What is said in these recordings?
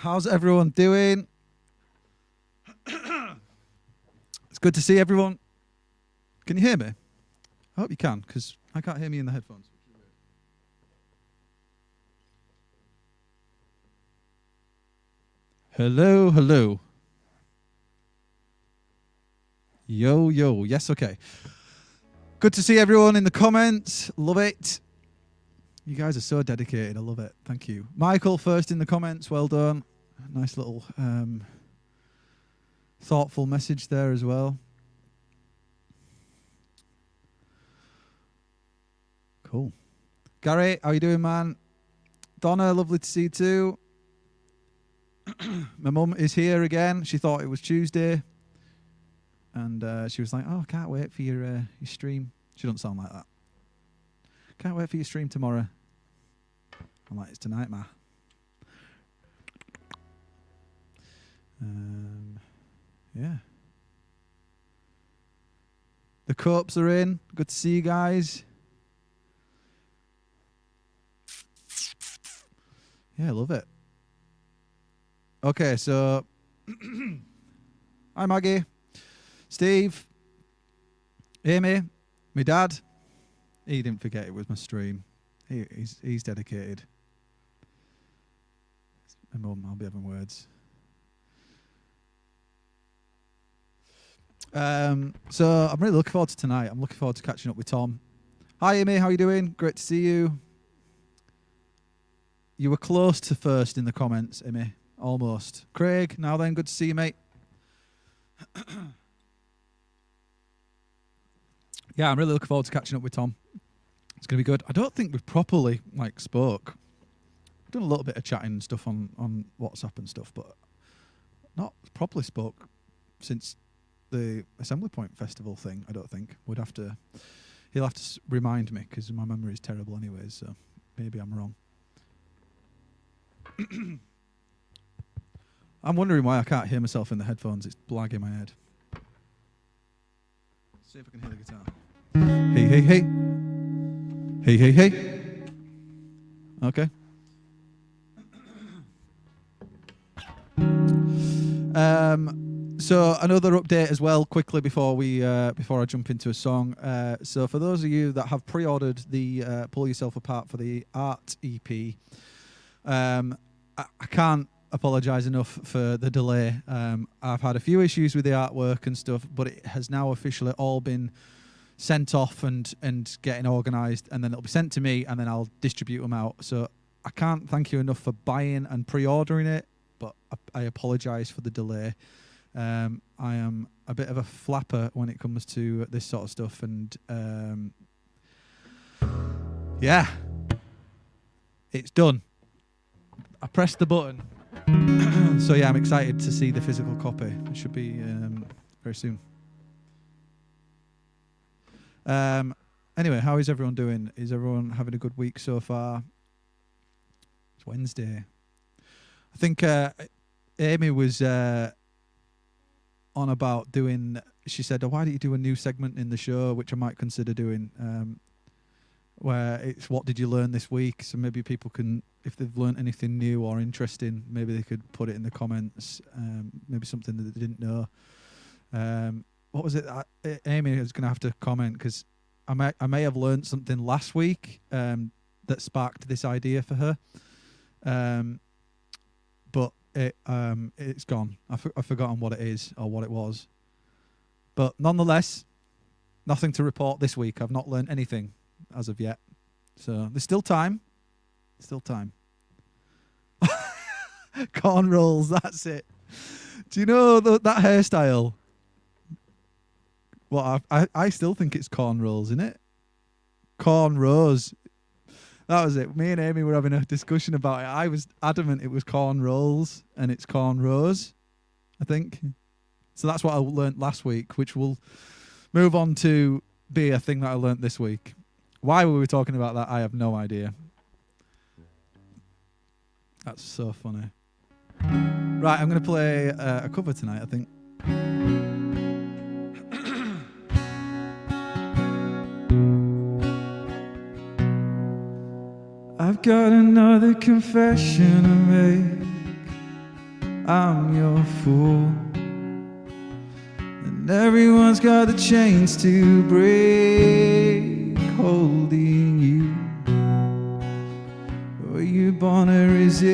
How's everyone doing? It's good to see everyone. Can you hear me? I hope you can, because I can't hear me in the headphones. Hello, hello. Yo, yo. Yes, okay. Good to see everyone in the comments. Love it. You guys are so dedicated. I love it. Thank you. Michael, first in the comments. Well done. Nice little thoughtful message there as well. Cool. Gary, how you doing, man? Donna, lovely to see you too. My mum is here again. She thought it was Tuesday. And she was like, oh, can't wait for your stream. She doesn't sound like that. Can't wait for your stream tomorrow. I'm like, it's tonight, ma. Yeah. The Copes are in. Good to see you guys. Yeah, I love it. Okay, so hi Maggie, Steve, Amy, my dad. He didn't forget it was my stream. He's dedicated. My mum, I'll be having words. So I'm really looking forward to tonight. I'm looking forward to catching up with Tom. Hi Amy, how you doing? Great to see you. You were close to first in the comments, Amy. Almost. Craig, now then, good to see you, mate. Yeah, I'm really looking forward to catching up with Tom. It's going to be good. I don't think we've properly, spoke. We've done a little bit of chatting and stuff on WhatsApp and stuff, but not properly spoke since the Assembly Point Festival thing, I don't think. He'll have to remind me, because my memory is terrible anyways, so maybe I'm wrong. I'm wondering why I can't hear myself in the headphones. It's blagging my head. Let's see if I can hear the guitar. Hey, hey, hey. Hey, hey, hey. Okay. So another update as well, quickly before I jump into a song. So for those of you that have pre-ordered the Pull Yourself Apart for the Art EP, I can't apologise enough for the delay. I've had a few issues with the artwork and stuff, but it has now officially all been sent off and getting organised, and then it'll be sent to me, and then I'll distribute them out. So I can't thank you enough for buying and pre-ordering it, but I apologise for the delay. I am a bit of a flapper when it comes to this sort of stuff, and yeah, it's done. I pressed the button. So yeah, I'm excited to see the physical copy. It should be very soon. Anyway, how is everyone doing? Is everyone having a good week so far? It's Wednesday. I think Amy was on about doing, she said, oh, why don't you do a new segment in the show, which I might consider doing, where it's what did you learn this week? So maybe people can, if they've learned anything new or interesting, maybe they could put it in the comments, maybe something that they didn't know. What was it? Amy is going to have to comment, because I may have learned something last week that sparked this idea for her, but it's gone. I've forgotten what it is or what it was. But nonetheless, nothing to report this week. I've not learned anything as of yet. So there's still time. Still time. Corn rolls, that's it. Do you know that hairstyle? Well, I still think it's corn rolls, isn't it? Corn rose. That was it. Me and Amy were having a discussion about it. I was adamant it was corn rolls, and it's corn rose, I think. So that's what I learnt last week, which will move on to be a thing that I learnt this week. Why were we talking about that? I have no idea. That's so funny. Right, I'm going to play a cover tonight, I think. I've got another confession to make. I'm your fool. And everyone's got the chains to break, holding you. Were you born to resist,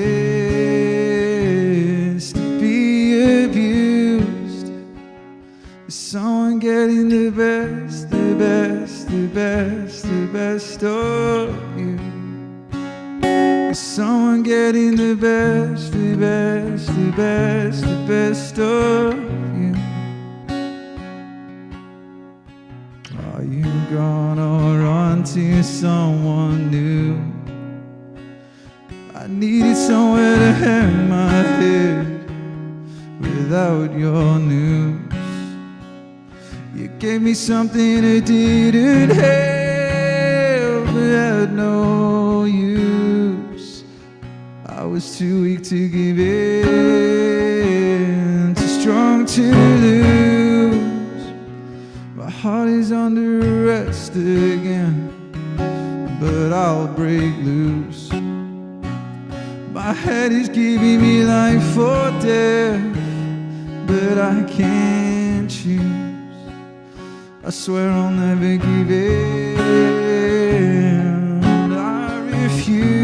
to be abused? Is someone getting the best, the best, the best, the best of you? Is someone getting the best, the best, the best, the best of you? Are you gonna run to someone new? I needed somewhere to hang my head without your news. You gave me something I didn't have, but had no use. I was too weak to give in, too strong to lose. My heart is under arrest again, but I'll break loose. My head is giving me life or death, but I can't choose. I swear I'll never give in. I refuse.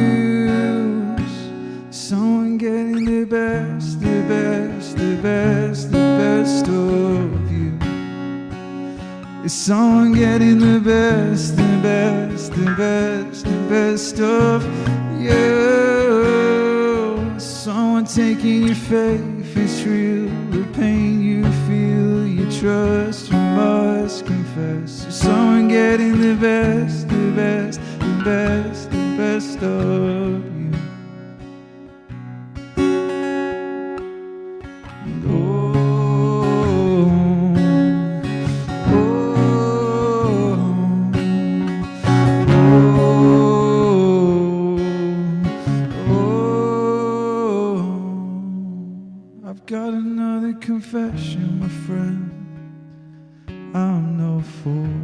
Someone getting the best, the best, the best, the best of you. Is someone getting the best, the best, the best, the best of you? Someone taking your faith, it's real. The pain you feel, you trust, you must confess. Is someone getting the best, the best, the best, the best of you? Got another confession, my friend. I'm no fool.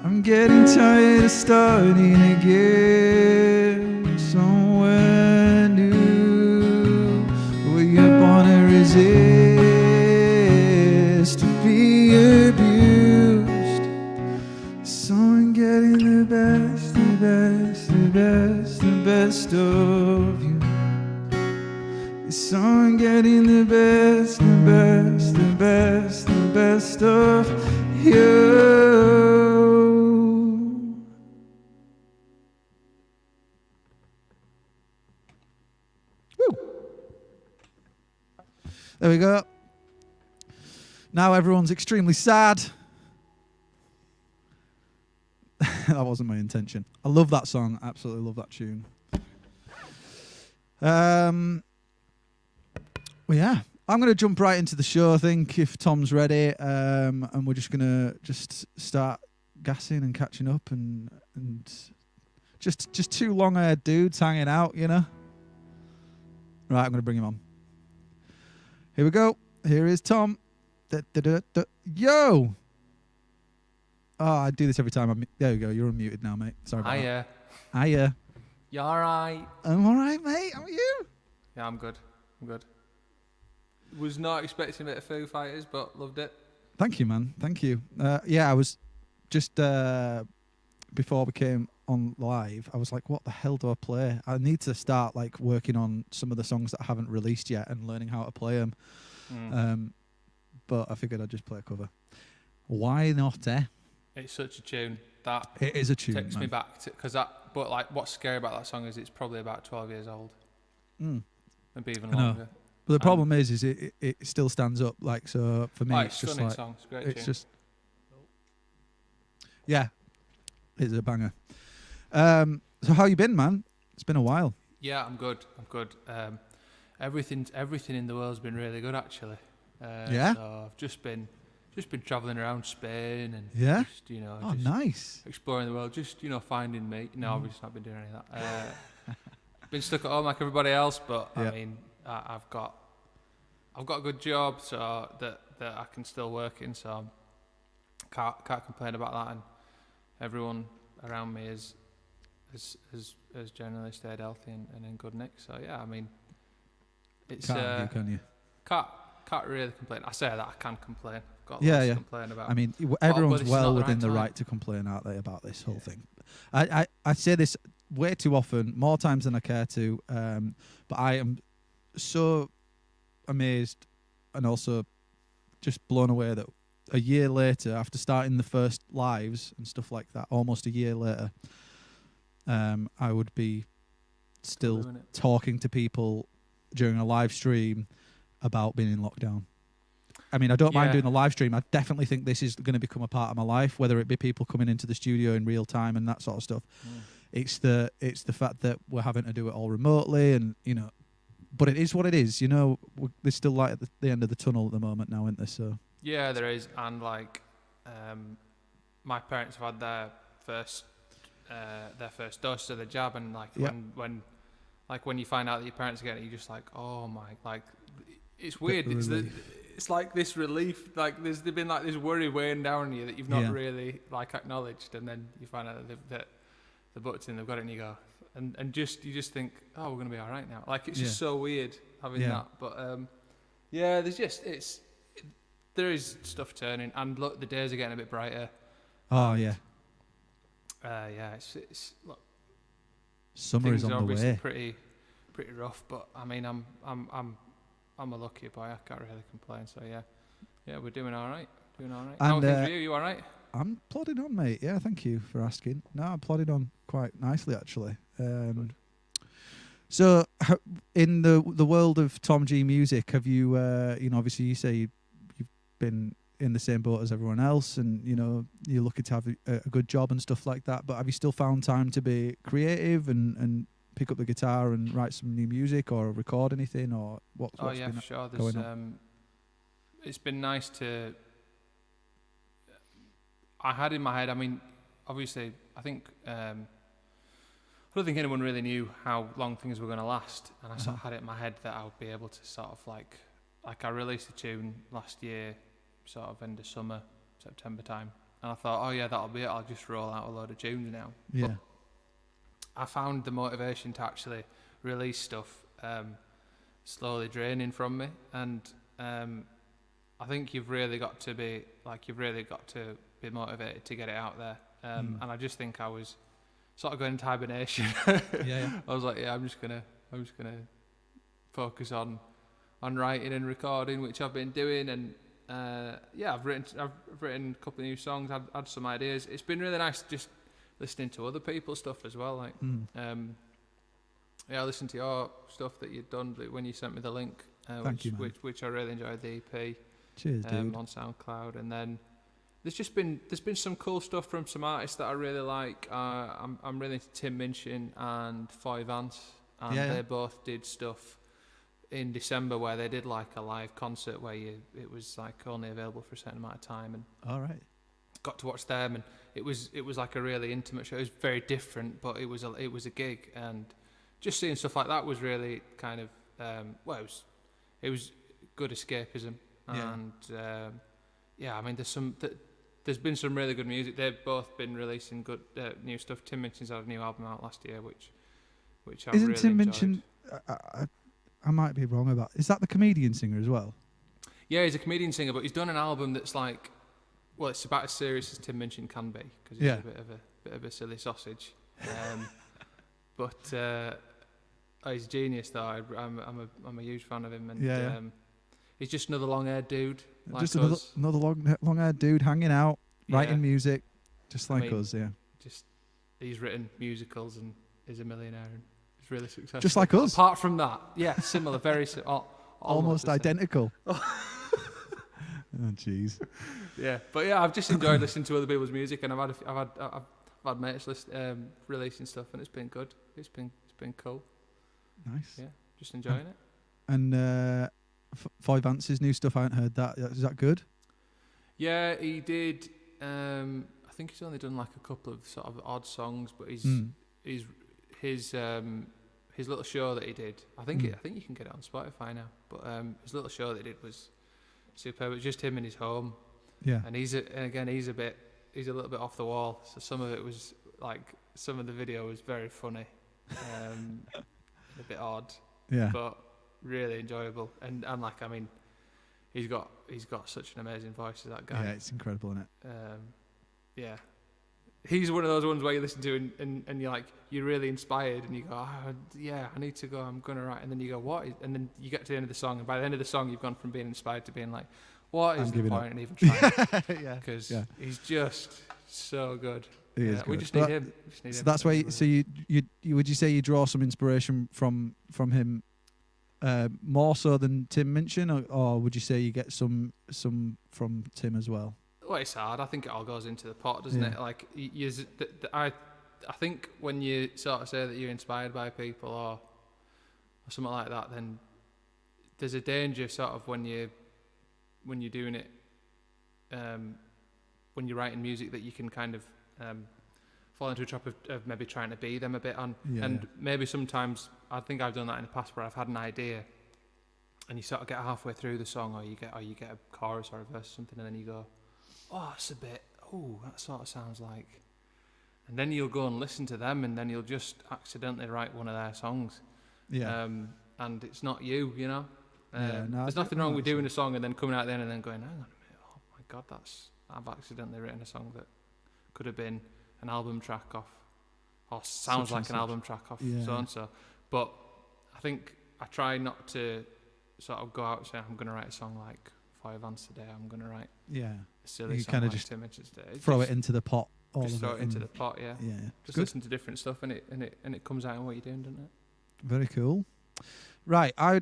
I'm getting tired of starting again somewhere new. Were you born to resist, to be abused? Someone getting the best, the best, the best, the best of you. Is someone getting the best, the best, the best, the best of you? Woo. There we go. Now everyone's extremely sad. That wasn't my intention. I love that song. I absolutely love that tune. Well, yeah, I'm going to jump right into the show, I think, if Tom's ready, and we're just going to start gassing and catching up and just two long-haired dudes hanging out, you know? Right, I'm going to bring him on. Here we go. Here is Tom. Yo! Oh, I do this every time. There you go. You're unmuted now, mate. Sorry about that. Hiya. You all right? I'm all right, mate. How are you? Yeah, I'm good. Was not expecting a bit of Foo Fighters, but loved it. Thank you, man. Thank you. Yeah, I was just before we came on live, I was like, what the hell do I play? I need to start like working on some of the songs that I haven't released yet and learning how to play them. But I figured I'd just play a cover. Why not, eh? It's such a tune. That it is a tune. Takes me back to, because that. But like, what's scary about that song is it's probably about 12 years old. Maybe even longer. But the problem is it still stands up. Like, so for me, it's just like song. It's a great it's tune. just yeah, it's a banger. So how you been, man? It's been a while. Yeah, I'm good. Everything in the world's been really good, actually. Yeah. So I've just been traveling around Spain and just, nice, exploring the world. Just finding me. No, obviously not been doing any of that. Been stuck at home like everybody else, but I mean, I've got a good job, so that I can still work in. So can't complain about that, and everyone around me has generally stayed healthy and in good nick. So yeah, I mean, It's Can't argue, can you? can't really complain. I say that I can complain. I've got Yeah, lots yeah. to complain about. I mean, But everyone's this is well not the within right the time. right to complain, aren't they, about this whole thing? I say this way too often, more times than I care to, but I am so amazed and also just blown away that a year later, after starting the first lives and stuff like that, almost a year later, I would be still Doing it. talking to people during a live stream about being in lockdown. I mean, I don't mind Yeah. doing the live stream. I definitely think this is going to become a part of my life, whether it be people coming into the studio in real time and that sort of stuff. It's the fact that we're having to do it all remotely, and but it is what it is. There's still light at the end of the tunnel at the moment now, isn't there? So Yeah, there is, and like, my parents have had their first dose of the jab, and like when you find out that your parents are getting it, you're just like, oh my, like, it's weird. It's like this relief, like there's been like this worry weighing down on you that you've not really like acknowledged, and then you find out that the butt's in, they've got it, and you go, and you just think, oh, we're gonna be all right now. Like it's just so weird having that, but there is stuff turning, and look, the days are getting a bit brighter. Oh yeah. It's look, summer is on the obviously way. Pretty rough, but I mean, I'm a lucky boy. I can't really complain. So yeah, we're doing all right. How are things for you? You all right? I'm plodding on, mate. Yeah, thank you for asking. No, I'm plodding on quite nicely, actually. So, in the world of Tom G music, have you, obviously you say you've been in the same boat as everyone else, and you're looking to have a good job and stuff like that. But have you still found time to be creative and pick up the guitar and write some new music or record anything, or what's for sure. There's going on? It's been nice to. I had in my head. I mean, obviously, I think. I don't think anyone really knew how long things were going to last, and I sort of had it in my head that I would be able to sort of like I released a tune last year, sort of end of summer, September time, and I thought, oh yeah, that'll be it. I'll just roll out a load of tunes now. Yeah. But I found the motivation to actually release stuff slowly draining from me, and I think you've really got to be motivated to get it out there. And I just think I was sort of going into hibernation. Yeah. I was like, I'm just gonna focus on writing and recording, which I've been doing, and I've written a couple of new songs, had some ideas. It's been really nice just listening to other people's stuff as well. Like, I listened to your stuff that you'd done when you sent me the link, which I really enjoyed, the EP. Cheers, dude. On SoundCloud, and then there's been some cool stuff from some artists that I really like. I'm really into Tim Minchin and Foy Vance, and they both did stuff in December where they did like a live concert where it was like only available for a certain amount of time, and all right, got to watch them, and it was like a really intimate show. It was very different, but it was a gig, and just seeing stuff like that was really kind of it was good escapism, and I mean there's been some really good music. They've both been releasing good new stuff. Tim Minchin's had a new album out last year, which I Isn't really Tim enjoyed. Minchin? I might be wrong about. Is that the comedian singer as well? Yeah, he's a comedian singer, but he's done an album that's like, well, it's about as serious as Tim Minchin can be, because he's a bit of a silly sausage. But he's a genius, though. I'm a huge fan of him, and he's just another long-haired dude. Like just us. another long-haired dude hanging out, writing music, just like us. Yeah. Just he's written musicals and is a millionaire and is really successful. Just like us. Apart from that, similar, very almost identical. Oh, jeez. Yeah, but I've just enjoyed listening to other people's music, and I've had mates releasing stuff, and it's been good. It's been cool. Nice. Yeah, just enjoying it. And Foy Vance's new stuff, I haven't heard that. Is that good? Yeah, he did. I think he's only done like a couple of sort of odd songs, but his little show that he did. I think you can get it on Spotify now. But his little show that he did was superb. It was just him in his home. Yeah. And he's a little bit off the wall. So some of it was like, some of the video was very funny, a bit odd. Yeah. But really enjoyable. And like, I mean, he's got such an amazing voice, that guy. Yeah, it's incredible, isn't it? Yeah. He's one of those ones where you listen to and you're like, you're really inspired, and you go, yeah, I need to go, I'm going to write. And then you go, what? And then you get to the end of the song, and by the end of the song, you've gone from being inspired to being like, what is the point in even trying? Because he's just so good. He is we good. just need him. So that's why. So you would you say you draw some inspiration from him more so than Tim Minchin, or would you say you get some from Tim as well? Well, it's hard. I think it all goes into the pot, doesn't it? Like, I think when you sort of say that you're inspired by people or something like that, then there's a danger sort of when you're doing it, when you're writing music, that you can kind of fall into a trap of maybe trying to be them a bit on. And maybe sometimes, I think I've done that in the past, where I've had an idea and you sort of get halfway through the song, or you get a chorus or a verse or something, and then you go, oh, it's a bit, that sort of sounds like. And then you'll go and listen to them, and then you'll just accidentally write one of their songs. Yeah. And it's not you, you know? There's nothing wrong with doing a song and then coming out then and then going, hang on a minute, oh my God, I've accidentally written a song that could have been an album track off, or sounds like an album track off so-and-so. But I think I try not to sort of go out and say, I'm going to write a song like Fire Vance today, I'm going to write a silly you song kind of like just Tim Minchin today. Throw it into the pot. Throw it into the pot, yeah. Just listen to different stuff, and it comes out in what you're doing, doesn't it? Very cool. Right, I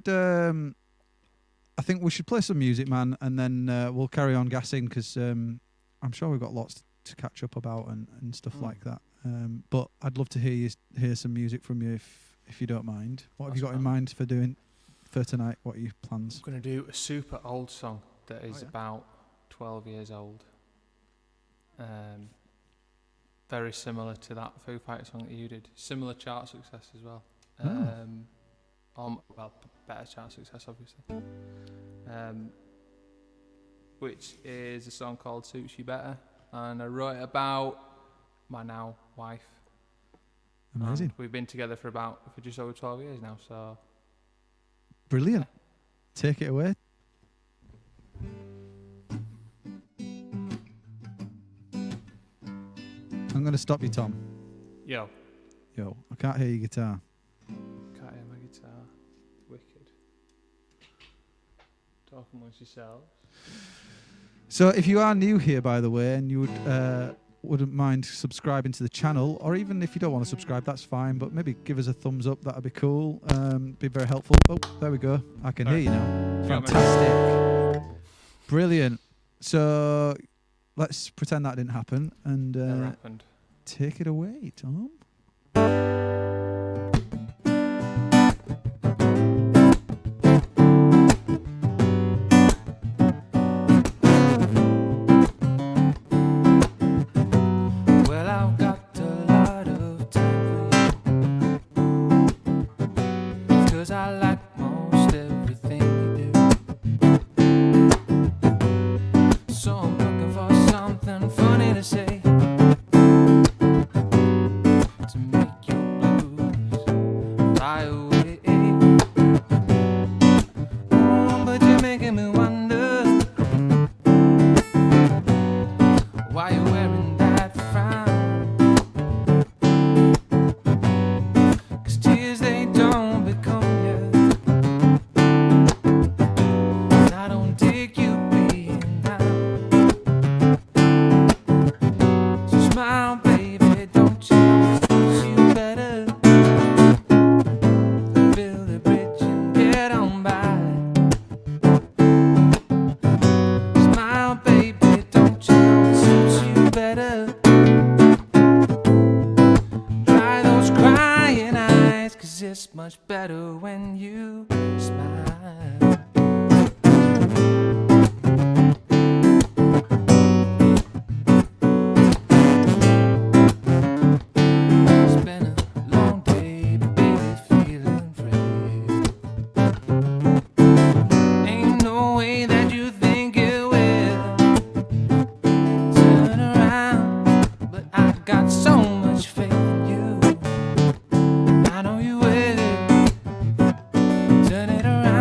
think we should play some music, man, and then we'll carry on gassing, because I'm sure we've got lots to catch up about and stuff like that. But I'd love to hear some music from you if you don't mind. What have you got in mind for tonight? What are your plans? I'm going to do a super old song that is about 12 years old. Very similar to that Foo Fighters song that you did. Similar chart success as well. Better chart success, obviously. Which is a song called Suits You Better. And I wrote it about my now wife. Amazing. And we've been together for just over 12 years now, so... Brilliant. Take it away. I'm going to stop you, Tom. Yo, I can't hear your guitar. Can't hear my guitar. Wicked. Talk amongst yourselves. So if you are new here, by the way, and you wouldn't mind subscribing to the channel, or even if you don't want to subscribe, that's fine, but maybe give us a thumbs up, that'd be cool. Be very helpful. Oh, there we go. I can hear you now. Fantastic. Brilliant. So let's pretend that didn't happen, and Never happened. Take it away, Tom. Much better when you smile. It's been a long day, but baby, feeling free. Ain't no way that you think it will turn around, but I got so much faith in you. I know you will. Turn it around.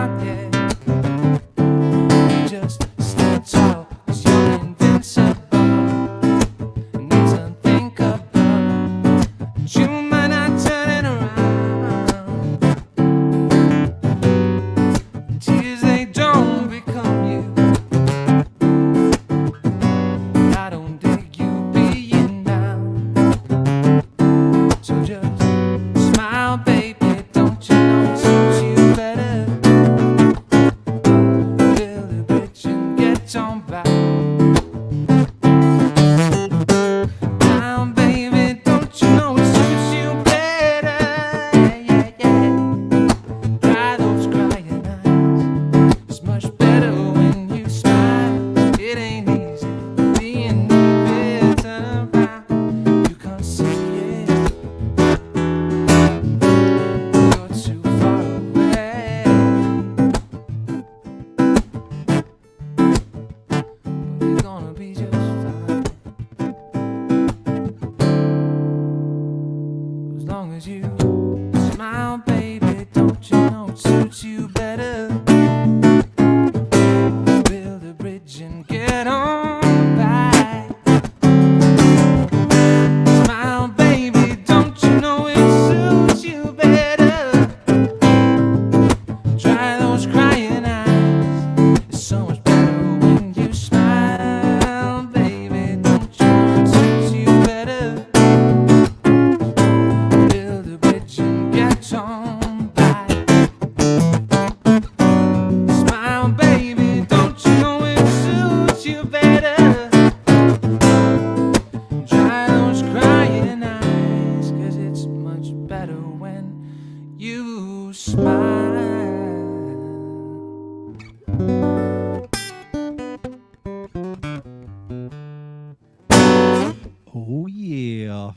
Oh yeah,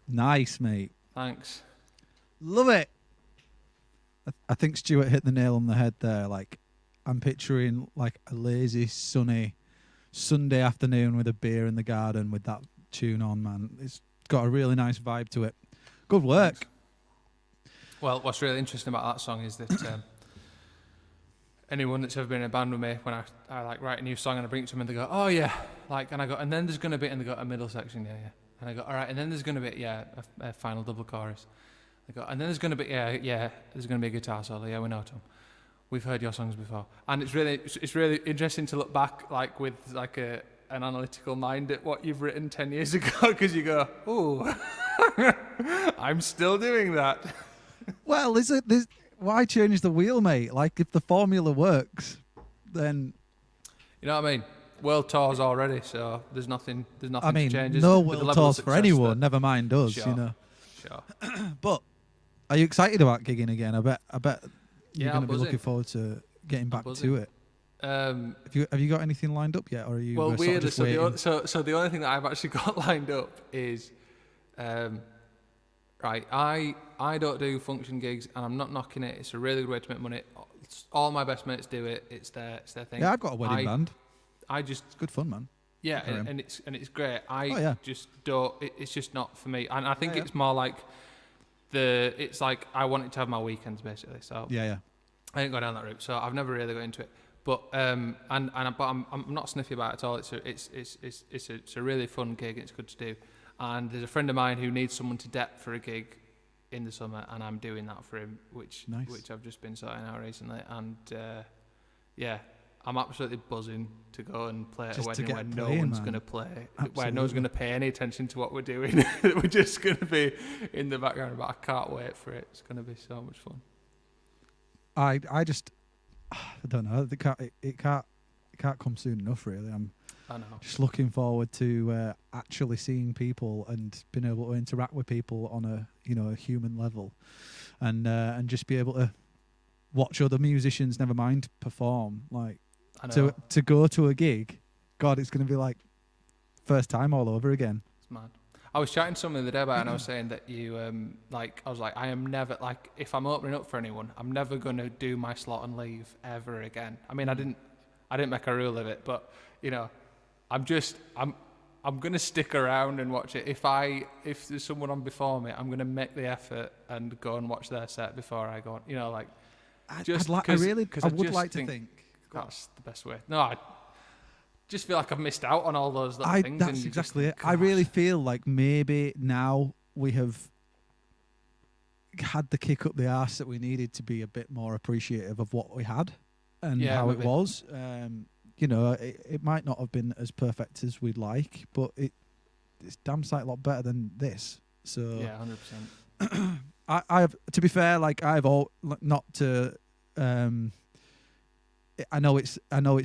nice, mate. Thanks. Love it. I think Stuart hit the nail on the head there. Like, I'm picturing like a lazy, sunny Sunday afternoon with a beer in the garden with that tune on, man. It's got a really nice vibe to it. Good work. Thanks. Well, what's really interesting about that song is that anyone that's ever been in a band with me, when I like write a new song and I bring it to them and they go, oh yeah, like, and I go, and then there's going to be, and they go, a middle section, yeah. And I go, all right, and then there's going to be, a final double chorus. They go, and then there's going to be, there's going to be a guitar solo, yeah, we know, Tom. We've heard your songs before. And it's really interesting to look back, like, with like an analytical mind at what you've written 10 years ago, because you go, oh, I'm still doing that. Well, why change the wheel, mate? Like, if the formula works, then... You know what I mean? World tours already, so there's nothing I mean, to change. No world tours for anyone, never mind us, sure, you know. Sure. But are you excited about gigging again? I bet you're going to be looking forward to getting back to it. Have you got anything lined up yet, or are you? Well, weirdly, so the only thing that I've actually got lined up is, right. I don't do function gigs, and I'm not knocking it. It's a really good way to make money. All my best mates do it. It's their thing. Yeah, I've got a wedding band. It's good fun, man. Yeah, and it's great. Just don't. It's just not for me. And I think it's more like it's like I wanted to have my weekends basically. So yeah. I didn't go down that route. So I've never really got into it. But I'm not sniffy about it at all. It's a really fun gig. It's good to do. And there's a friend of mine who needs someone to dep for a gig in the summer, and I'm doing that for him, which I've just been sorting out recently. And I'm absolutely buzzing to go and play at a wedding where no one's going to play, where no one's going to pay any attention to what we're doing. We're just going to be in the background, but I can't wait for it. It's going to be so much fun. I don't know. It can't come soon enough, really. I know. Just looking forward to actually seeing people and being able to interact with people on a human level, and just be able to watch other musicians, never mind perform. Like, to go to a gig, God, it's going to be like first time all over again. It's mad. I was chatting to someone the other day about it, and I was saying that you, I am never, like, if I'm opening up for anyone, I'm never going to do my slot and leave ever again. I mean, I didn't make a rule of it, but, I'm going to stick around and watch it. If there's someone on before me, I'm going to make the effort and go and watch their set before I go on. I would like to think that's the best way. No, I just feel like I've missed out on all those little things. That's exactly it. I really feel like maybe now we have had the kick up the arse that we needed to be a bit more appreciative of what we had and how it was. It might not have been as perfect as we'd like, but it's damn sight a lot better than this. So yeah, 100%. I've, to be fair, like I've all not to. I know it's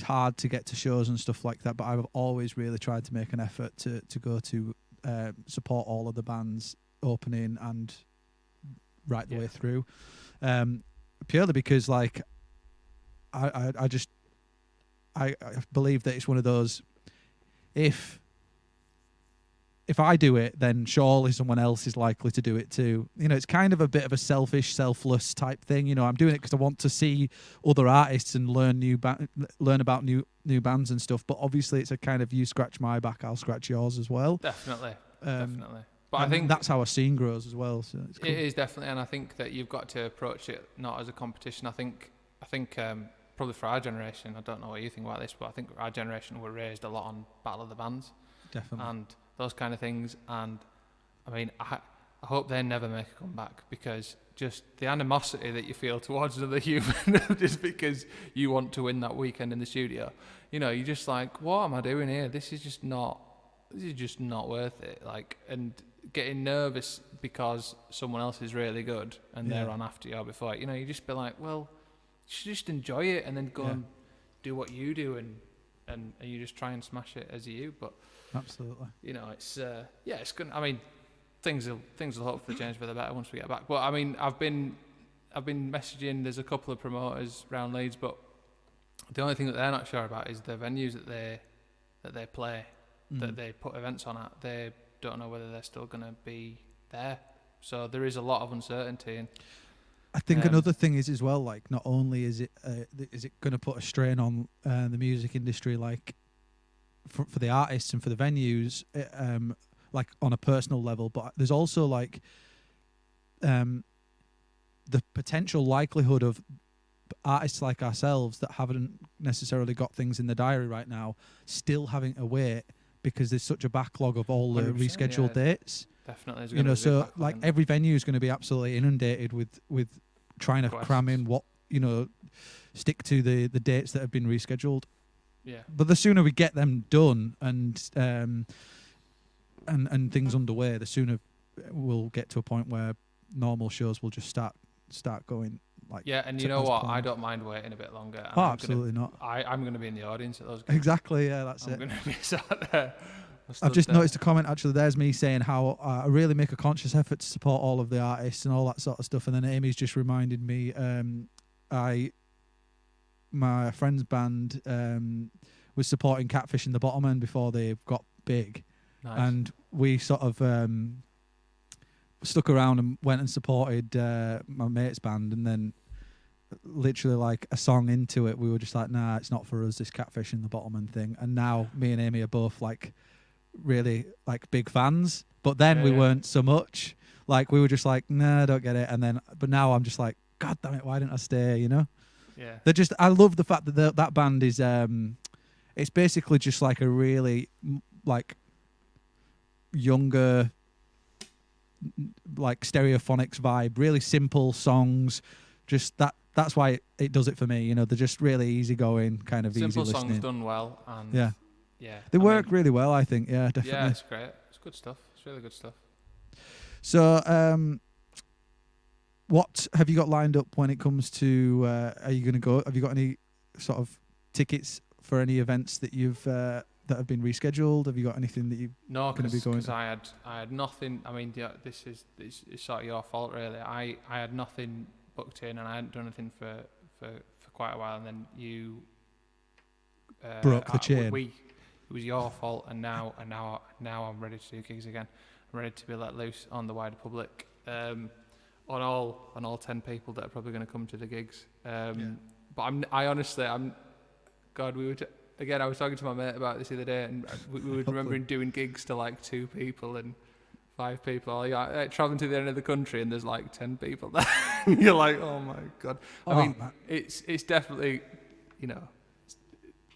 hard to get to shows and stuff like that, but I've always really tried to make an effort to go to support all of the bands opening and right the way through, purely because like I believe that it's one of those, if I do it, then surely someone else is likely to do it too. It's kind of a bit of a selfish, selfless type thing. I'm doing it because I want to see other artists and learn about new bands and stuff. But obviously, it's a kind of you scratch my back, I'll scratch yours as well. Definitely. But I think that's how a scene grows as well. So it's cool. It is definitely, and I think that you've got to approach it not as a competition. I think probably for our generation, I don't know what you think about this, but I think our generation were raised a lot on Battle of the Bands. Definitely. And those kind of things. And I mean, I hope they never make a comeback, because just the animosity that you feel towards another human just because you want to win that weekend in the studio, you're just like, what am I doing here? This is just not worth it. Like, and getting nervous because someone else is really good and they're on after you or before, you just be like, well, just enjoy it and then go and do what you do, and you just try and smash it as you. But absolutely, it's it's good. I mean, things will hopefully change for the better once we get back. But I mean, I've been messaging. There's a couple of promoters around Leeds, but the only thing that they're not sure about is the venues that they play. that they put events on at, they don't know whether they're still going to be there. So there is a lot of uncertainty. And I think another thing is as well, like, not only is it going to put a strain on the music industry, like for the artists and for the venues, like on a personal level, but there's also like the potential likelihood of artists like ourselves that haven't necessarily got things in the diary right now still having to wait because there's such a backlog of all the rescheduled dates. Definitely, you know, so like every venue is going to be absolutely inundated with trying to cram in what, you know, stick to the dates that have been rescheduled. Yeah. But the sooner we get them done and things underway, the sooner we'll get to a point where normal shows will just start going. Like, yeah, and you know what? I don't mind waiting a bit longer. Oh, absolutely not. I'm going to be in the audience at those games. Exactly, yeah, that's I'm going to be sat there. I've just noticed a comment, actually, there's me saying how I really make a conscious effort to support all of the artists and all that sort of stuff, and then Amy's just reminded me, my friend's band was supporting Catfish and the Bottommen before they got big. Nice. And we sort of stuck around and went and supported my mate's band, and then literally like a song into it we were just like, nah, it's not for us, this Catfish and the Bottommen thing. And now me and Amy are both like really like big fans, but then we weren't so much. Like we were just like, nah, I don't get it. And then but now I'm just like, god damn it, why didn't I stay, you know? Yeah. They're just, I love the fact that that band is it's basically just like a really like younger, like Stereophonics vibe, really simple songs. Just that's why it does it for me, you know. They're just really easygoing, kind of simple easy listening. Songs done well, and yeah, they I work really well, I think. Yeah, definitely. Yeah, it's great. It's good stuff. It's really good stuff. So, what have you got lined up when it comes to? Are you going to go? Have you got any sort of tickets for any events that you've that have been rescheduled? Have you got anything that you're going to be going? Because I had nothing. I mean, this is sort of your fault, really. I had nothing booked in, and I hadn't done anything for quite a while, and then you broke the chain. It was your fault, and now I'm ready to do gigs again. I'm ready to be let loose on the wider public, on all 10 people that are probably going to come to the gigs. But I honestly, God, again, I was talking to my mate about this the other day, and we were remembering doing gigs to like 2 people and 5 people. Like, traveling to the end of the country, and there's like 10 people there. You're like, oh my God. I mean, it's definitely, you know,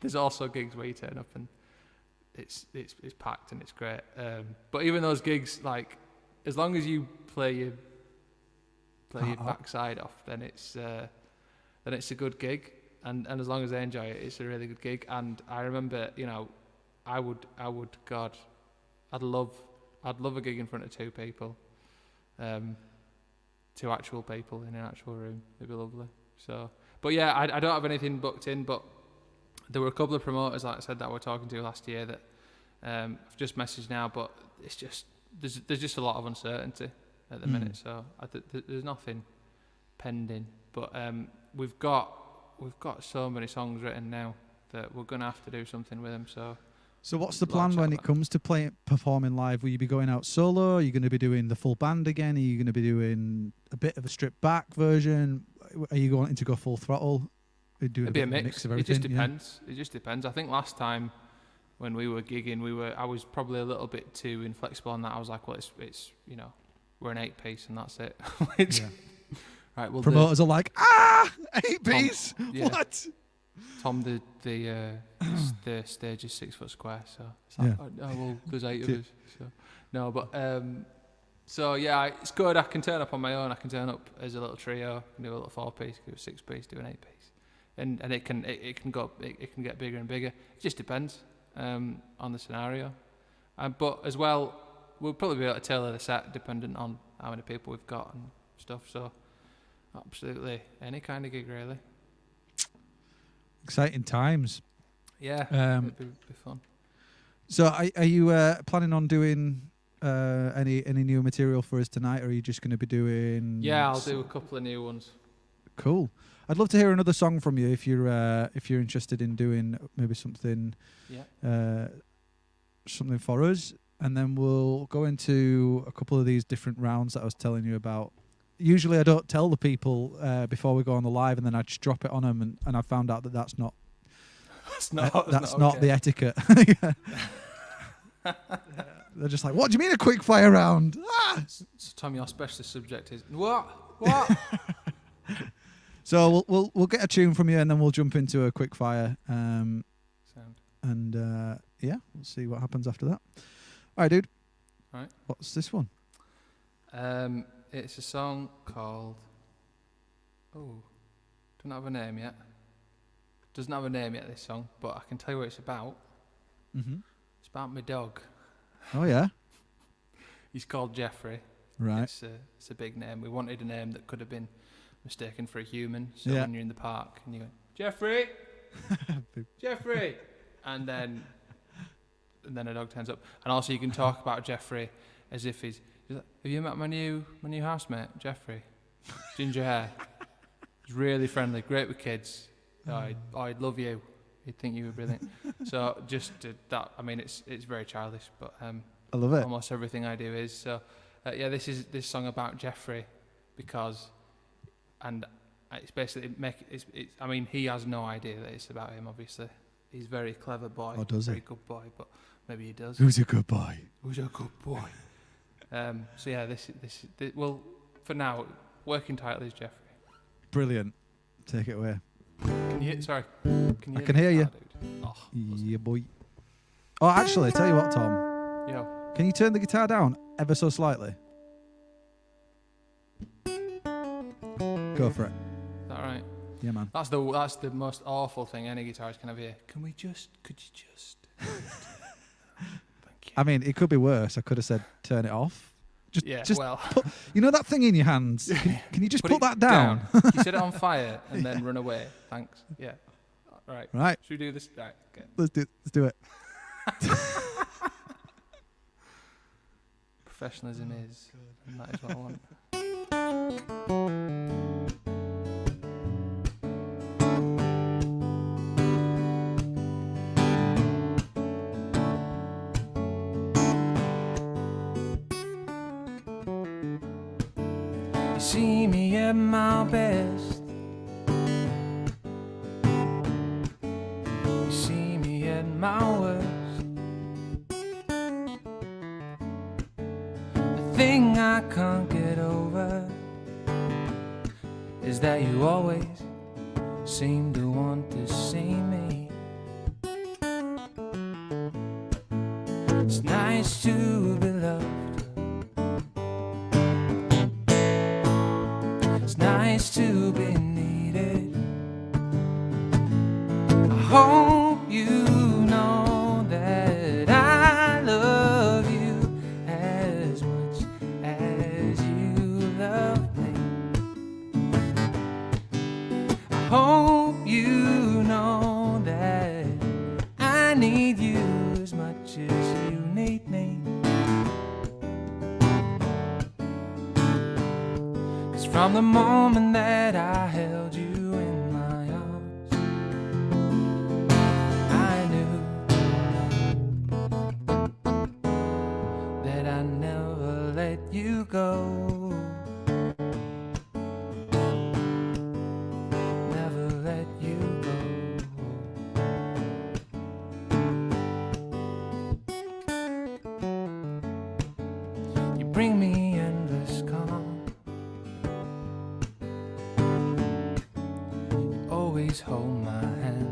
there's also gigs where you turn up and it's packed and it's great. But even those gigs, like, as long as you play your backside off, then it's a good gig. And as long as they enjoy it, it's a really good gig. And I remember, you know, I would, God, I'd love a gig in front of 2 people, 2 actual people in an actual room. It'd be lovely. So, but yeah, I don't have anything booked in, but there were a couple of promoters, like I said, that I were talking to last year that I've just messaged now, but it's just there's just a lot of uncertainty at the minute. So there's nothing pending, but we've got so many songs written now that we're gonna have to do something with them. So what's the plan when it comes to performing live? Will you be going out solo? Are you going to be doing the full band again? Are you going to be doing a bit of a stripped back version? Are you wanting to go full throttle? It'd be a mix of everything. It just depends. Yeah. It just depends. I think last time when we were gigging, I was probably a little bit too inflexible on that. I was like, well, it's you know, we're an 8-piece and that's it. Right. Well, promoters are like, 8-piece. What? Tom, the stage is 6 foot square, so it's like, oh well, there's 8 of us. So no, but so yeah, it's good. I can turn up on my own. I can turn up as a little trio, do a little 4-piece, do a 6-piece, do an 8-piece, and it can get bigger and bigger. It just depends on the scenario, but as well, we'll probably be able to tailor the set dependent on how many people we've got and stuff. So absolutely any kind of gig, really. Exciting times. Yeah, it'd be fun. So are you planning on doing any new material for us tonight, or are you just going to be doing... Yeah, I'll do a couple of new ones. Cool. I'd love to hear another song from you if you're interested in doing maybe something something for us, and then we'll go into a couple of these different rounds that I was telling you about. Usually I don't tell the people before we go on the live, and then I just drop it on them, and I found out that that's not not the etiquette. They're just like, what do you mean a quick fire round? Ah! So Tom, your specialist subject is what? So we'll get a tune from you, and then we'll jump into a quick fire. Sound. And we'll see what happens after that. All right, dude. All right. What's this one? It's a song called. Oh, don't have a name yet. Doesn't have a name yet, this song, but I can tell you what it's about. Mm-hmm. It's about my dog. Oh yeah. He's called Jeffrey. Right. It's a big name. We wanted a name that could have been mistaken for a human. So when you're in the park and you go, Jeffrey, Jeffrey, and then a dog turns up. And also you can talk about Jeffrey as if he's like, have you met my new housemate, Jeffrey? Ginger hair. He's really friendly, great with kids. I'd love you. He'd think you were brilliant. So just that. I mean, it's very childish, but I love it. Almost everything I do is. So this is this song about Jeffrey, because, and it's basically I mean, he has no idea that it's about him. Obviously, he's a very clever boy. Oh, does he? Very good boy, but maybe he does. Who's a good boy? Who's a good boy? So yeah, this well, for now, working title is Jeffrey. Brilliant. Take it away. Can you? Sorry. Can you? I can hear you. Oh, yeah, boy. Oh, actually, tell you what, Tom. Yo. Can you turn the guitar down ever so slightly? Go for it. Is that right? Yeah, man. That's the most awful thing any guitarist can ever hear. Could you just? Thank you. I mean, it could be worse. I could have said turn it off. Just well. You know that thing in your hands? Can you just put that down? You set it on fire and then run away. Thanks. Yeah. Right. Right. Should we do this? Right. Okay. Let's do it. Professionalism is, and that is what I want. You see me at my best. You see me at my worst. The thing I can't get over is that you always seem to want to see me. It's nice to be loved. Nice to be needed. I hope you know that I love you as much as you love me. I hope you know that I need you as much as you need me. From the moment that I held you in my arms, I knew that I never let you go. Never let you go. You bring me endless calm. Always hold my hand.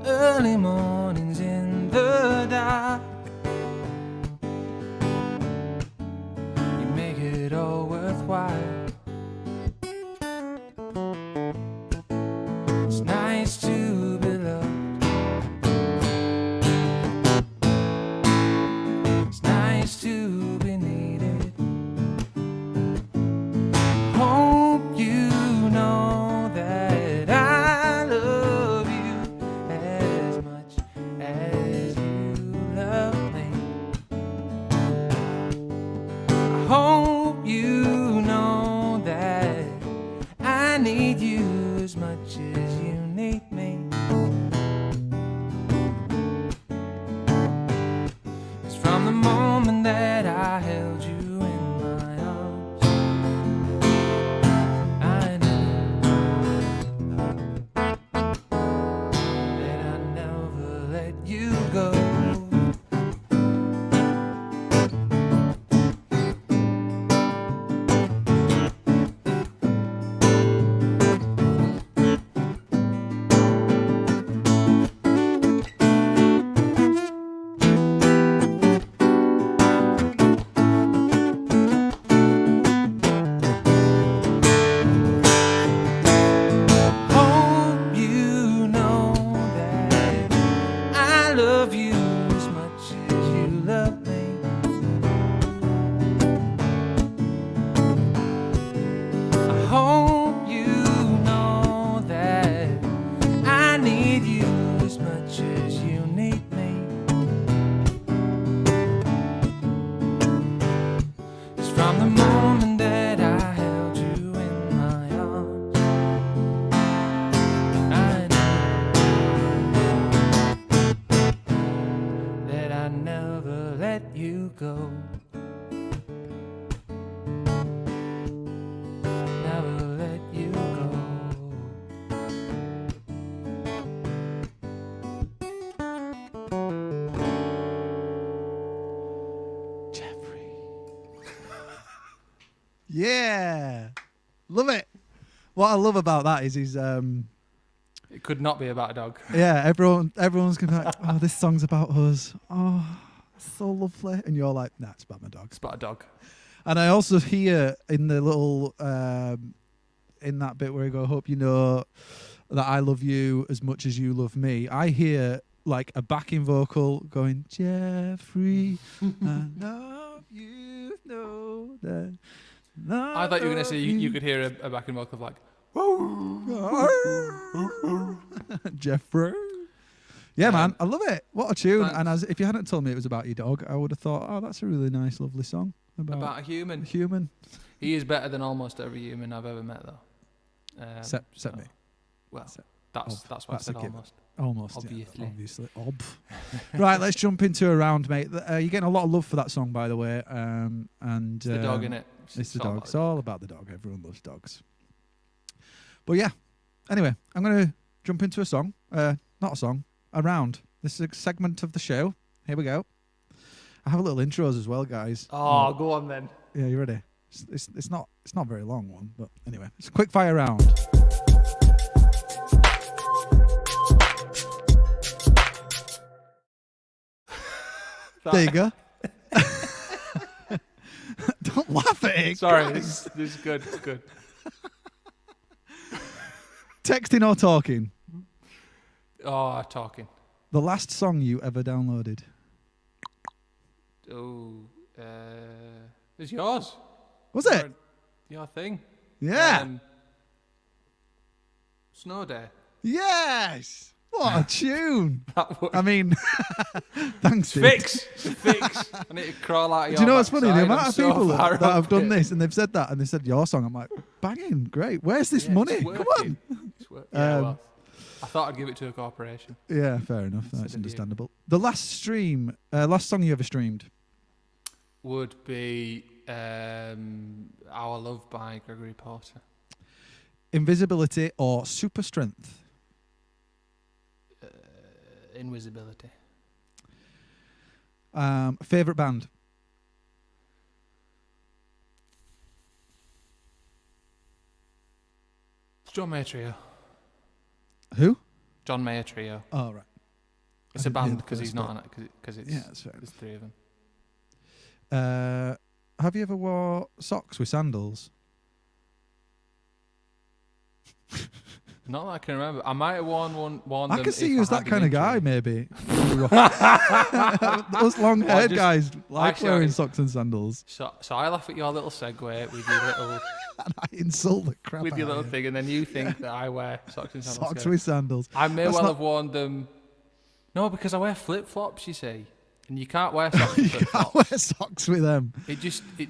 Early mornings in the dark, you make it all worthwhile. It's nice to be loved. It's nice to be needed. Hope you go. Hope you know that I love you as much as you love me. I hope you know that I need you as much as you need me. 'Cause from the moment that I held you in my arms, I knew that I never let you go. Never let you go. Jeffrey. Yeah. Love it. What I love about that is he's It could not be about a dog. yeah, everyone's gonna be like, oh, this song's about us. Oh, so lovely. And you're like, nah, it's about my dog. It's about a dog. And I also hear in the little in that bit where I go, hope you know that I love you as much as you love me. I hear like a backing vocal going, Jeffrey, I love you, know that. I thought you were going to say you could hear a backing vocal of like, Jeffrey. Yeah, man, I love it. What a tune. Thanks. And if you hadn't told me it was about your dog, I would have thought, oh, that's a really nice, lovely song. about a human. Human. He is better than almost every human I've ever met, though. Except so- me. Well, Except- that's why I That's said a given. almost. Almost. Obviously. Yeah, obviously. Right, let's jump into a round, mate. You're getting a lot of love for that song, by the way. And It's the dog, innit? It's the all dog. about It's the all about the dog. Everyone loves dogs. But yeah. Anyway, I'm going to jump into a song. Not a song. A round. This is a segment of the show. Here we go. I have a little intros as well, guys. Oh, go on then. Yeah, you ready? It's not a very long one, but anyway, it's a quick fire round. There you go. Don't laugh at it. Sorry, Christ. this is good. It's good. Texting or talking? Oh, talking. The last song you ever downloaded? Oh, it's yours. Was it? Your thing. Yeah. Snow Day. Yes. What a tune. That was I mean, thanks, dude. fix. I need to crawl out of your Do you know what's funny? The backside. amount I'm of so people far that have up done it. this and they've said that and they said your song. I'm like, banging, great. Where's this Yeah, money? it's Come on. working. It's yeah, well, I thought I'd give it to a corporation. Yeah, fair enough. Instead That's of you. understandable. The last song you ever streamed? Would be Our Love by Gregory Porter. Invisibility or super strength? Invisibility. Favorite band? John Mayer Trio. Who? John Mayer Trio. Oh, right. It's I a didn't hear band the because first he's not on it. Because it's Yeah, that's fair there's three of them. Have you ever wore socks with sandals? Not that I can remember. I might have worn I them. can see if you I as that had an kind of guy, injury. maybe. Those long-haired just- guys like actually, wearing I- socks and sandals. So I laugh at your little segue with your little And I insult the crap with your out little of thing, and then you think that I wear socks and you. sandals. Socks yeah. with sandals. I may That's well not- have worn them. No, because I wear flip flops. You see, and you can't wear socks You with flip can't flops. wear socks with them. It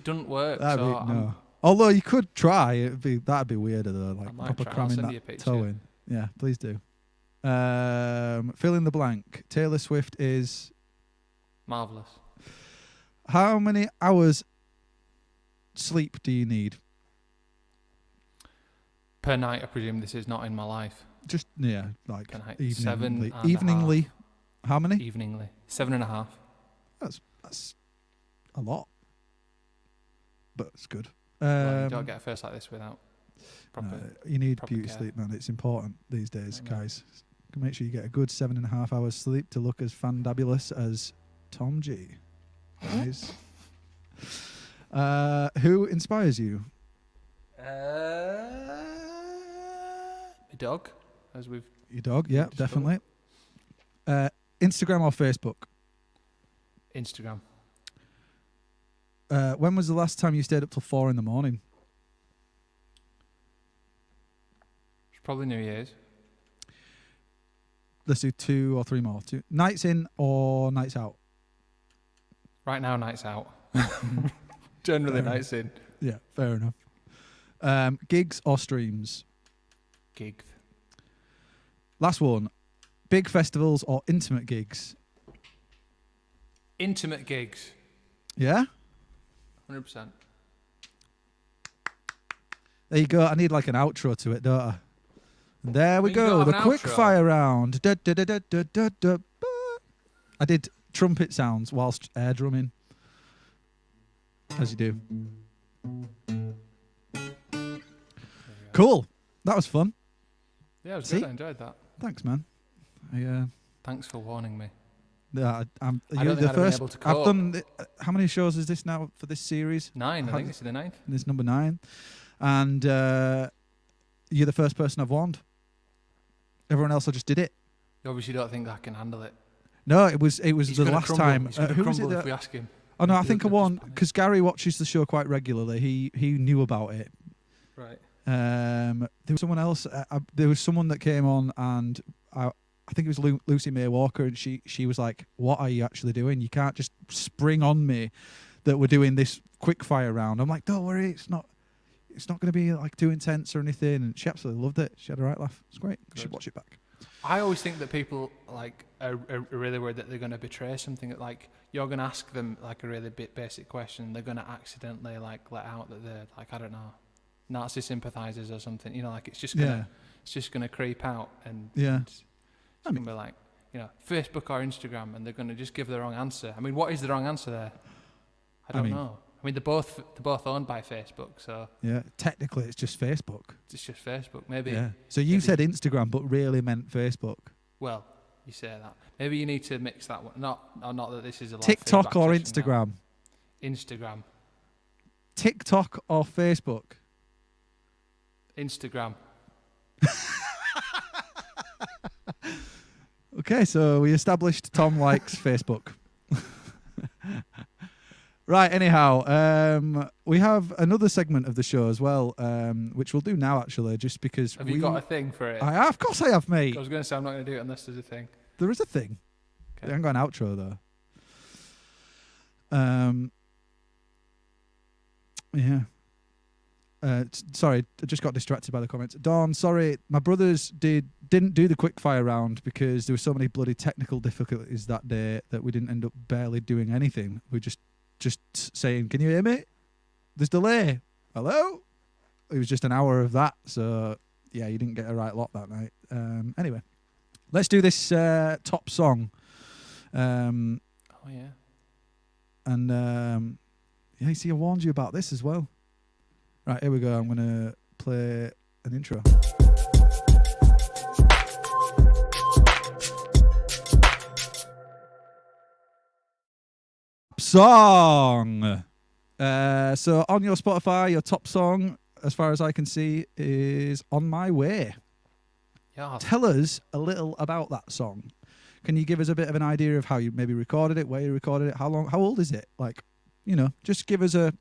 doesn't work. That'd so be, I'm- no. Although you could try, that'd be weirder though. I Like might proper try. I'll cramming send you a that picture. toe in. Yeah, please do. Fill in the blank. Taylor Swift is Marvelous. how many hours sleep do you need? Per night, I presume this is not in my life. Just like Per night. eveningly. 7.5. Eveningly. How many? Eveningly. 7.5. That's a lot, but it's good. Well, you don't get a face like this without proper. You need proper beauty care. sleep, man. It's important these days, I know. guys. Make sure you get a good 7.5 hours sleep to look as fandabulous as Tom G. Guys. Who inspires you? My dog, as we've. Your dog, yeah, discovered. definitely. Instagram or Facebook? Instagram. When was the last time you stayed up till 4 a.m? It's probably New Year's. Let's do 2 or 3 more. 2 nights in or nights out? Right now, nights out. Generally, Fair nights in. Yeah, fair enough. Gigs or streams? Gigs. Last one. Big festivals or intimate gigs? Intimate gigs. Yeah? 100%. There you go. I need like an outro to it, don't I? And there we You don't go. have The an quick outro? fire round. Da, da, da, da, da, da, da, ba. I did trumpet sounds whilst air drumming. As you do. Cool. That was fun. Yeah, it was See? good. I enjoyed that. Thanks, man. Thanks for warning me. Yeah, I'm I you're don't think the I'd have been first. able to I've cope. done. How many shows is this now for this series? 9, I How- think this is the 9th. This is number 9, and you're the first person I've warned. Everyone else, I just did it. You obviously don't think I can handle it. No, it was He's the gonna last crumble. time. He's gonna Who was it? crumble if That, we ask him. oh no, I He'll think I just won panic. because Gary watches the show quite regularly. He knew about it. Right. There was someone else. There was someone that came on, and I think it was Lucy May Walker, and she was like, "What are you actually doing? You can't just spring on me that we're doing this quick fire round." I'm like, "Don't worry, it's not going to be like too intense or anything." And she absolutely loved it. She had a right laugh. It's great. You should Good. watch it back. I always think that people like are really worried that they're going to betray something. That, like, you're going to ask them like a really basic question, they're going to accidentally like let out that they're like, I don't know, Nazi sympathizers or something. You know, like it's just gonna creep out, and Yeah. it's gonna be like, you know, Facebook or Instagram, and they're gonna just give the wrong answer. I mean, what is the wrong answer there? I don't know. I mean, they're both owned by Facebook, so Yeah, technically it's just Facebook. it's just Facebook. Maybe. Yeah. So you maybe- said Instagram, but really meant Facebook. Well, you say that. Maybe you need to mix that one. Not that this is a live TikTok feedback or session now. Instagram? Instagram. TikTok or Facebook? Instagram. Okay, so we established Tom likes Facebook. Right, anyhow, we have another segment of the show as well, which we'll do now, actually, just because Have you got a thing for it? Of course I have, mate. I was going to say I'm not going to do it unless there's a thing. There is a thing. Okay. I haven't got an outro, though. Yeah. Sorry, I just got distracted by the comments. Dawn, sorry, my brothers didn't do the quick fire round because there were so many bloody technical difficulties that day that we didn't end up barely doing anything. We just saying, "Can you hear me? There's delay. Hello?" It was just an hour of that, so yeah, you didn't get a right lot that night. Anyway, let's do this top song. Oh yeah. And yeah, you see, I warned you about this as well. Right, here we go. I'm going to play an intro. Song. So on your Spotify, your top song, as far as I can see, is On My Way. Yeah. Tell us a little about that song. Can you give us a bit of an idea of how you maybe recorded it, where you recorded it, how old is it? Like, you know, just give us a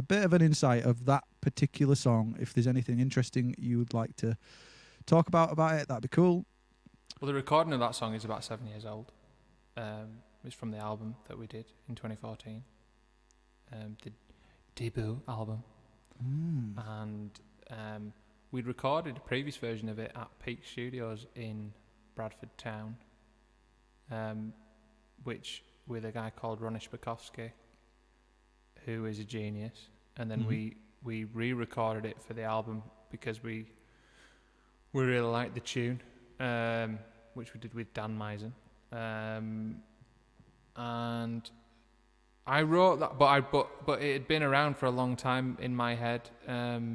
bit of an insight of that particular song. If there's anything interesting you would like to talk about it, that'd be cool. Well, the recording of that song is about 7 years old. It's from the album that we did in 2014. The debut album. And we'd recorded a previous version of it at Peak Studios in Bradford Town, which with a guy called Ronnie Spakowski, who is a genius. And then we re-recorded it for the album because we really liked the tune, which we did with Dan Meisen. and I wrote that, but it had been around for a long time in my head. There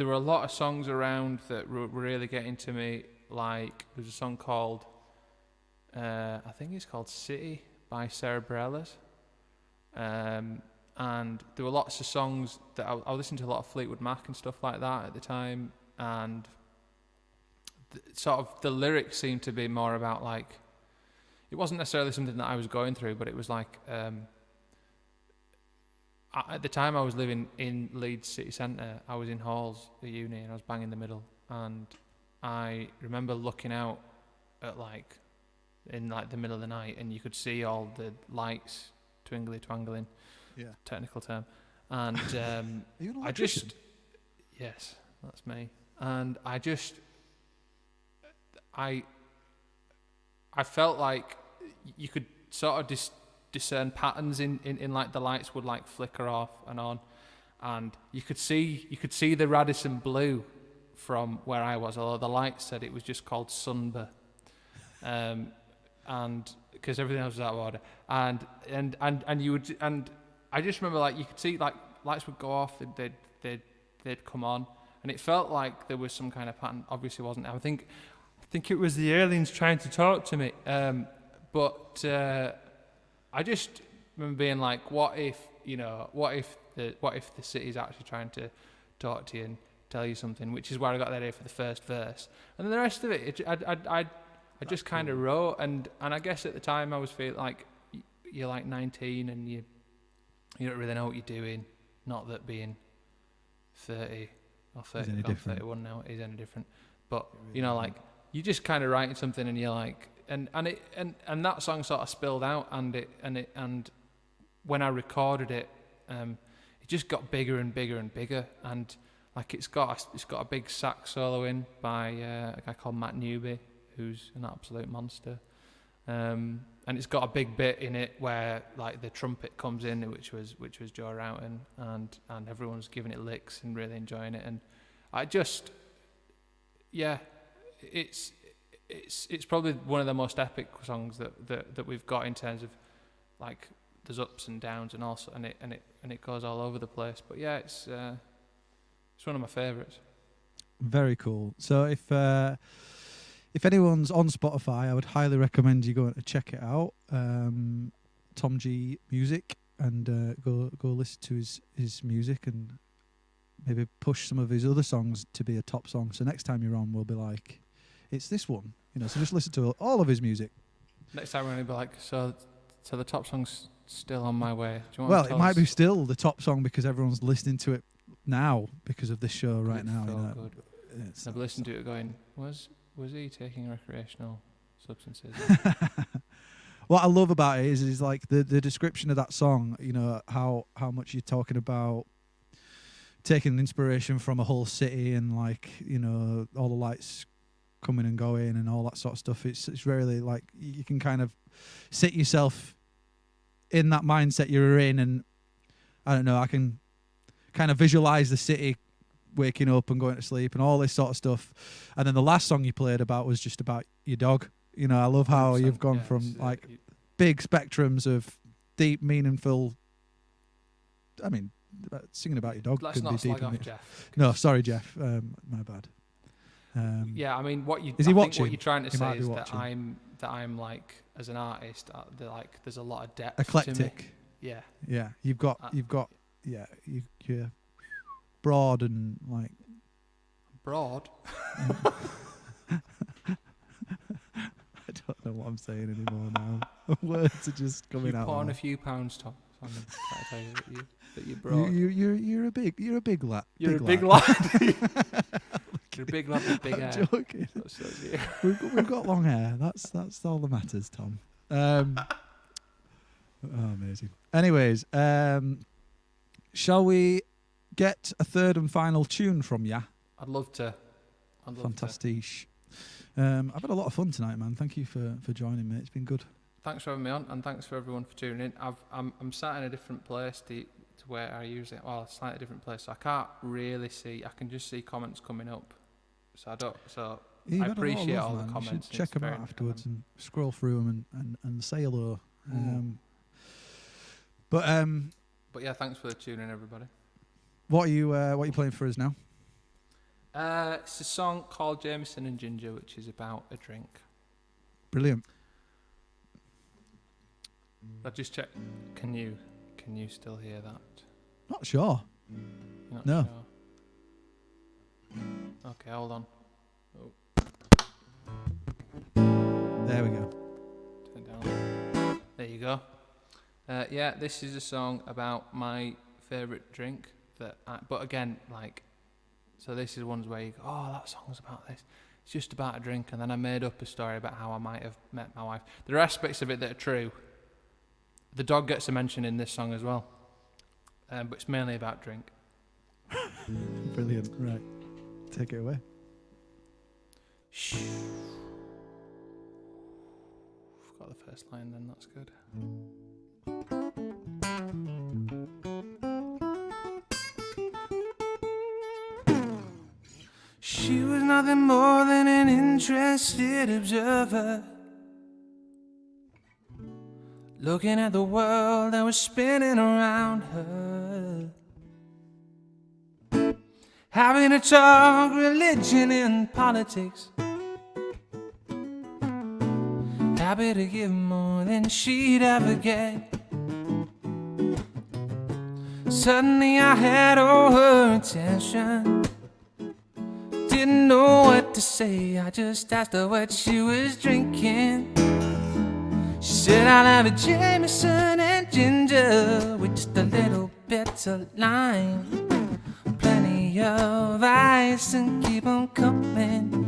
were a lot of songs around that were really getting to me. Like there's a song called, I think it's called "City" by Sarah Bareilles. And there were lots of songs that I listened to a lot of Fleetwood Mac and stuff like that at the time, and sort of the lyrics seemed to be more about like, it wasn't necessarily something that I was going through, but it was like, at the time I was living in Leeds city centre. I was in halls at uni and I was bang in the middle, and I remember looking out at like in like the middle of the night, and you could see all the lights twangling, technical term, and I just yes, that's me, and I felt like you could sort of discern patterns in like the lights would like flicker off and on, and you could see the Radisson blue from where I was, although the lights said it was just called Sunber, and because everything else was out of order, and you would, and I just remember like you could see like lights would go off, they'd come on, and it felt like there was some kind of pattern. Obviously wasn't. I think it was the aliens trying to talk to me, but I just remember being like, what if the city's actually trying to talk to you and tell you something, which is where I got that idea for the first verse, and then the rest of it, I just kind of wrote, and I guess at the time I was feeling like you're like 19 and you don't really know what you're doing. Not that being 30 or 30, I'm 31 now is any different, but you know, like you're just kind of writing something and you're like, and that song sort of spilled out, and when I recorded it, it just got bigger and bigger and bigger, and like it's got a big sax solo in by a guy called Matt Newby, who's an absolute monster, and it's got a big bit in it where like the trumpet comes in, which was Joe Roughton, and everyone's giving it licks and really enjoying it, and I just, yeah, it's probably one of the most epic songs that we've got in terms of like there's ups and downs and also and it goes all over the place, but yeah, it's one of my favourites. Very cool. So if anyone's on Spotify, I would highly recommend you go and check it out. Tom G Music, and go listen to his music and maybe push some of his other songs to be a top song. So next time you're on, we'll be like, it's this one, you know. So just listen to all of his music. Next time we're gonna be like, so the top song's still on my way. Do you want well, to tell it might us? be still the top song because everyone's listening to it now because of this show right now. You know, good. I've listened to it going, was he taking recreational substances? What I love about it is like the description of that song. You know how much you're talking about taking inspiration from a whole city and like, you know, all the lights coming and going and all that sort of stuff. It's really like you can kind of sit yourself in that mindset you're in, and I don't know, I can kind of visualize the city waking up and going to sleep and all this sort of stuff. And then the last song you played about was just about your dog. You know, I love how you've gone from like big spectrums of deep, meaningful. I mean, singing about your dog Let's could be not deep. slag off Jeff. No, sorry, Jeff. My bad. Yeah, I mean, what is he watching? What you're trying to say is watching. that I'm like, as an artist, there's a lot of depth. Eclectic. To me. Yeah. Yeah, you're broad and like broad. I don't know what I'm saying anymore now. Words are just coming out. You put on a few pounds, Tom. So I'm trying to tell you that you're broad. You're a big lad. You're a big lad. You're a big lad with big hair. I'm joking. We've got long hair. That's all that matters, Tom. Amazing. Anyways, shall we get a third and final tune from ya? I'd love to. Fantastic. I've had a lot of fun tonight, man. Thank you for joining me. It's been good. Thanks for having me on, and thanks for everyone for tuning in. I'm sat in a different place to where I usually, well, a slightly different place, so I can't really see. I can just see comments coming up. So I appreciate all the comments. You should check them out afterwards and scroll through them and say hello. But yeah, thanks for the tuning, everybody. What are you playing for us now? It's a song called Jameson and Ginger, which is about a drink. Brilliant. I'll just check. Can you still hear that? Not sure. You're not No. Sure? Okay, hold on. Oh. There we go. Turn it down. There you go. Yeah, this is a song about my favourite drink. But again, like, so this is ones where you go, oh, that song's about this. It's just about a drink, and then I made up a story about how I might have met my wife. There are aspects of it that are true. The dog gets a mention in this song as well, but it's mainly about drink. Brilliant. Right, take it away. Shh. Forgot the first line then, that's good. She was nothing more than an interested observer, looking at the world that was spinning around her. Having to talk religion and politics, happy to give more than she'd ever get. Suddenly I had all her attention. Didn't know what to say, I just asked her what she was drinking. She said, I'll have a Jameson and ginger with just a little bit of lime, plenty of ice and keep on coming.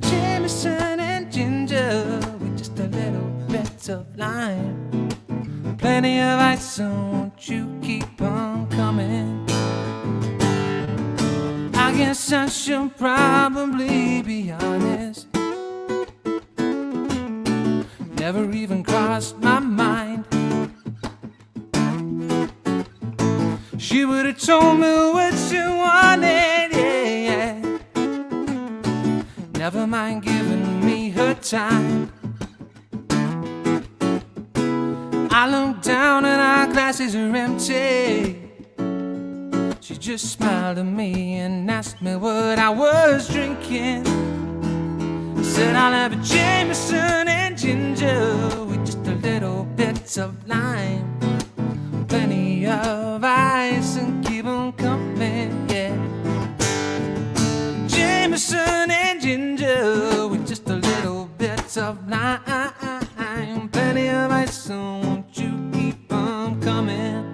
Jameson and ginger with just a little bit of lime, plenty of ice, so won't you keep on coming. I guess I should probably be honest. Never even crossed my mind. She would have told me what she wanted, yeah, yeah. Never mind giving me her time. I looked down and our glasses are empty. She just smiled at me and asked me what I was drinking. I said, I'll have a Jameson and ginger with just a little bit of lime, plenty of ice and keep on coming, yeah. Jameson and ginger with just a little bit of lime, plenty of ice, so won't you keep on coming.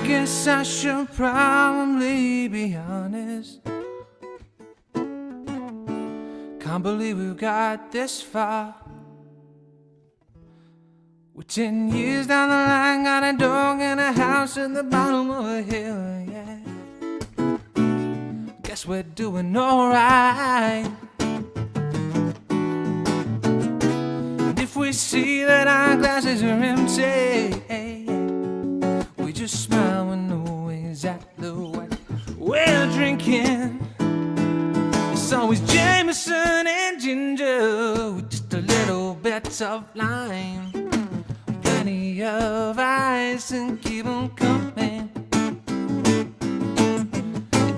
Guess I should probably be honest. Can't believe we've got this far. We're 10 years down the line, got a dog and a house at the bottom of a hill, yeah. Guess we're doing alright. And if we see that our glasses are empty, we just smile and know exactly what we're drinking. It's always Jameson and ginger with just a little bit of lime, plenty of ice and keep on coming.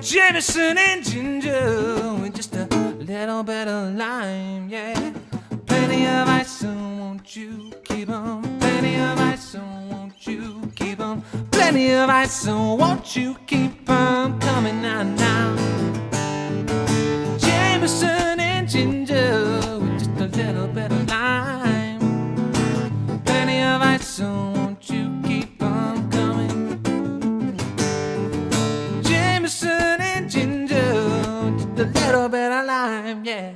Jameson and ginger with just a little bit of lime, yeah. Plenty of ice, so won't you keep on. Plenty of ice, so won't you keep on. Plenty of ice, so won't you keep on coming now, now. Jameson and ginger with just a little bit of lime, plenty of ice, so won't you keep on coming. Jameson and ginger with just a little bit of lime, yeah.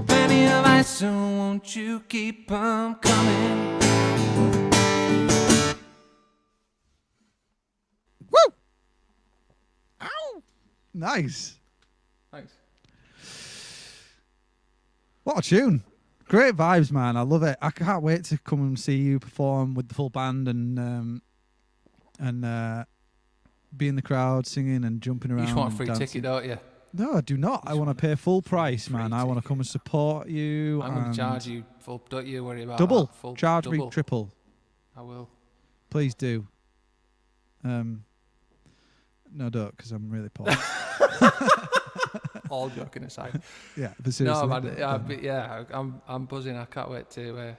Plenty of ice, so won't you keep on coming. Nice. Thanks. What a tune. Great vibes, man. I love it. I can't wait to come and see you perform with the full band and be in the crowd singing and jumping around. You just want a and free dancing. ticket, don't you? No, I do not. I want to pay full price, man. I want to come and support you. I'm going to charge you full. Don't you worry about double. that. Full, Charge double. me triple. I will. Please do. No, don't, because I'm really poor. All joking aside. Yeah, but seriously. No, man, I'm buzzing. I can't wait to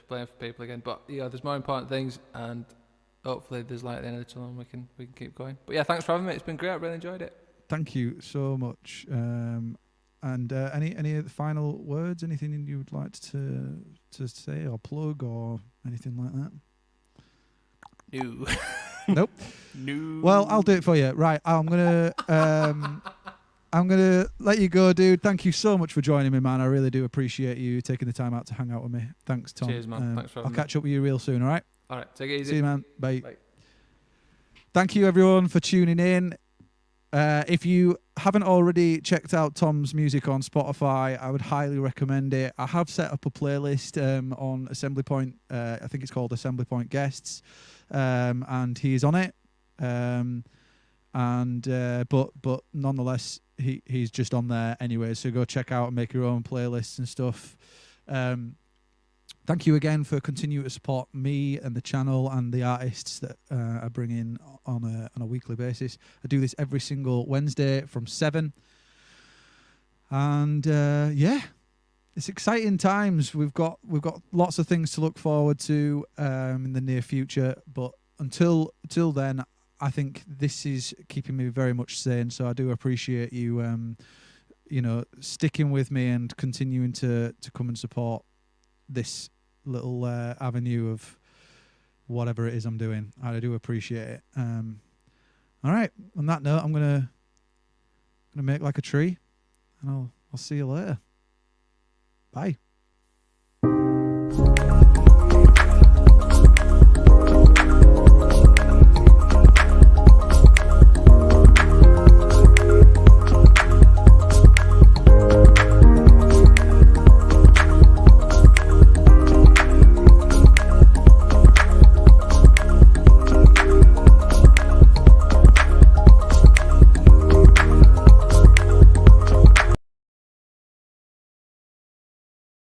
play for people again. But there's more important things, and hopefully there's light at the end of the tunnel, and we can keep going. But yeah, thanks for having me. It's been great. I really enjoyed it. Thank you so much. And any final words? Anything you would like to say or plug or anything like that? No. Nope. No. Well, I'll do it for you. Right, I'm gonna let you go, dude. Thank you so much for joining me, man. I really do appreciate you taking the time out to hang out with me. Thanks, Tom. Cheers, man. Thanks for having I'll catch up with you real soon. All right. All right. Take it easy. See you, man. Bye. Bye. Thank you, everyone, for tuning in. If you haven't already checked out Tom's music on Spotify, I would highly recommend it. I have set up a playlist on Assembly Point. I think it's called Assembly Point Guests, and he's on it. But nonetheless, he's just on there anyway. So go check out and make your own playlists and stuff. Thank you again for continuing to support me and the channel and the artists that I bring in on a weekly basis. I do this every single Wednesday from 7. And it's exciting times. We've got lots of things to look forward to in the near future. But until then, I think this is keeping me very much sane. So I do appreciate you, sticking with me and continuing to come and support this little avenue of whatever it is I'm doing. I do appreciate it. All right. On that note, I'm gonna make like a tree, and I'll see you later. Bye.